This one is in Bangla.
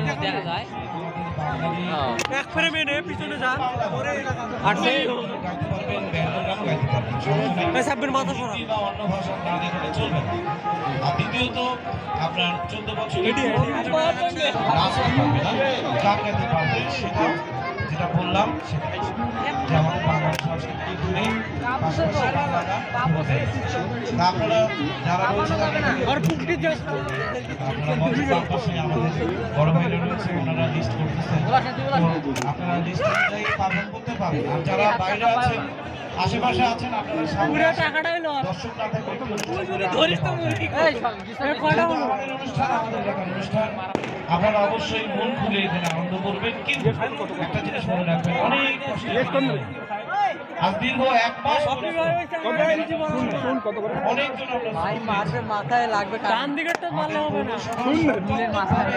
দেখা যায় এক ফ্রেমে নে পিছনে যা আর সেই গাইতে পারবেন ব্যান্ডের গানও গাইতে পারবেন সাব্বির মাথা সরা বা অন্য ভাষার গান এখানে চলবে না। আর দ্বিতীয়ত আপনার 14 বছরের নাচ পারবে না, গান গাইতে পারবে সেটা যেটা বললাম সেটাই যে আমাদের বাংলা সংস্কৃতি ঘুরে পাশাপাশি বাংলা গান তা আপনারা যারা রয়েছেন আর পুকটি যা আপনারা মঞ্চের পাশে আমাদের বড় ভাইরা রয়েছে ওনারা লিস্ট করতেছেন তো আপনারা লিস্ট অনুযায়ী পালন করতে পারেন। আর যারা বাইরে আছেন আশেপাশে আছেন আপনারা সামনে পুরো টাকাটা হলো দর্শক না থাকলে একটু ধরিস তো মুরগি কয়টা হলো আমাদের অনুষ্ঠান আমাদের এলাকার অনুষ্ঠান আপনারা অবশ্যই মন খুলে এখানে আনন্দ করবেন, কিন্তু একটা জিনিস মনে রাখবেন অনেক কষ্ট আজ দীর্ঘ 1 মাস অনেকজন আমরা মারবে মাথায় লাগবে ডান দিকেরটা মারলে হবে না মাথায়